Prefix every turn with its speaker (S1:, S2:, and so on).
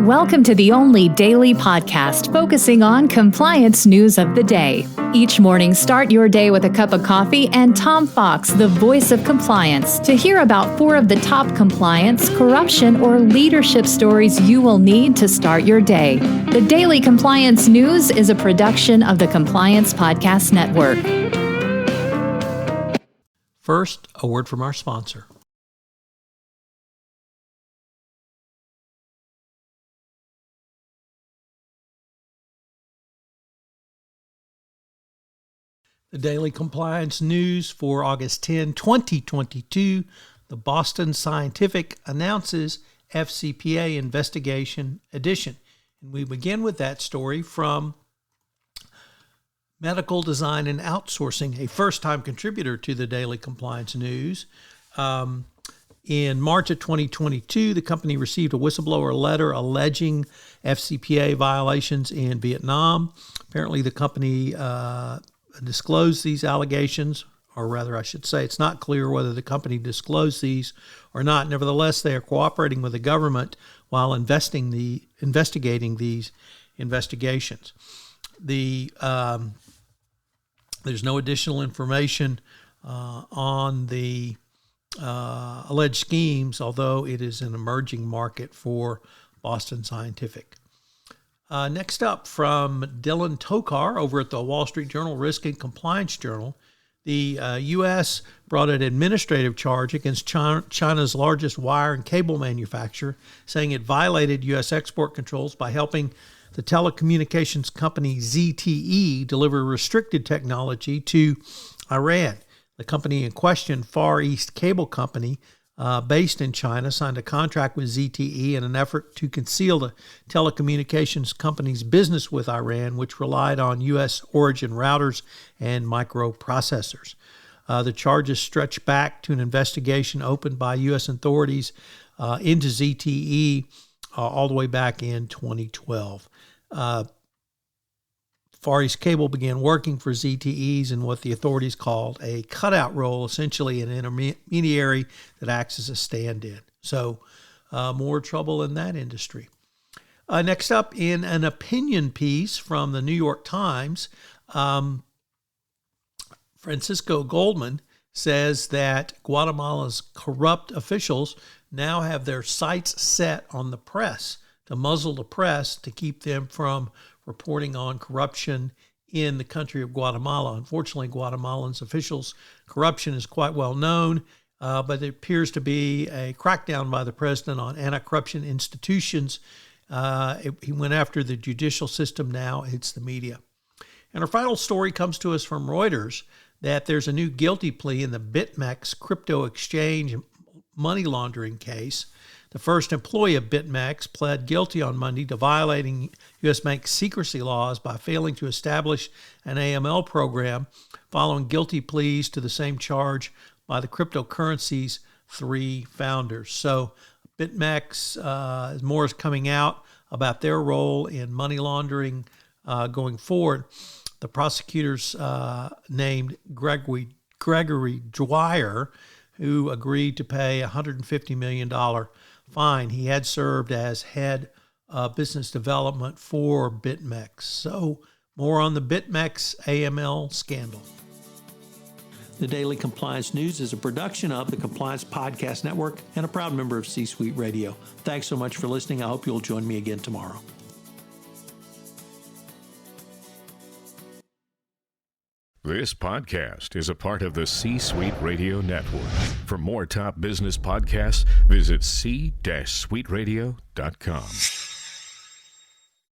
S1: Welcome to the only daily podcast focusing on compliance news of the day. Each morning, start your day with a cup of coffee and Tom Fox, the voice of compliance, to hear about 4 of the top compliance, corruption, or leadership stories you will need to start your day. The Daily Compliance News is a production of the Compliance Podcast Network.
S2: First, a word from our sponsor. The Daily Compliance News for August 10, 2022, the Boston Scientific announces FCPA investigation edition. And we begin with that story from Medical Design and Outsourcing, a first-time contributor to the Daily Compliance News. In March of 2022, the company received a whistleblower letter alleging FCPA violations in Vietnam. Apparently, the company disclosed these allegations, or rather I should say it's not clear whether the company disclosed these or not. Nevertheless, they are cooperating with the government while investigating these investigations. There's no additional information on the alleged schemes, although it is an emerging market for Boston Scientific. Next up, from Dylan Tokar over at the Wall Street Journal Risk and Compliance Journal, the U.S. brought an administrative charge against China's largest wire and cable manufacturer, saying it violated U.S. export controls by helping the telecommunications company ZTE deliver restricted technology to Iran. The company in question, Far East Cable Company, based in China, signed a contract with ZTE in an effort to conceal the telecommunications company's business with Iran, which relied on U.S. origin routers and microprocessors. The charges stretch back to an investigation opened by U.S. authorities into ZTE all the way back in 2012. Far East Cable began working for ZTEs in what the authorities called a cutout role, essentially an intermediary that acts as a stand-in. So more trouble in that industry. Next up, in an opinion piece from the New York Times, Francisco Goldman says that Guatemala's corrupt officials now have their sights set on the press, to muzzle the press, to keep them from reporting on corruption in the country of Guatemala. Unfortunately, Guatemalans officials' corruption is quite well known, but it appears to be a crackdown by the president on anti-corruption institutions. He went after the judicial system. Now it's the media. And our final story comes to us from Reuters, that there's a new guilty plea in the BitMEX crypto exchange money laundering case. The first employee of BitMEX pled guilty on Monday to violating U.S. bank secrecy laws by failing to establish an AML program, following guilty pleas to the same charge by the cryptocurrency's 3 founders. So BitMEX, more is coming out about their role in money laundering going forward. The prosecutors named Gregory Dwyer, who agreed to pay a $150 million fine. He had served as head of business development for BitMEX. So more on the BitMEX AML scandal. The Daily Compliance News is a production of the Compliance Podcast Network and a proud member of C-Suite Radio. Thanks so much for listening. I hope you'll join me again tomorrow.
S3: This podcast is a part of the C-Suite Radio Network. For more top business podcasts, visit c-suiteradio.com.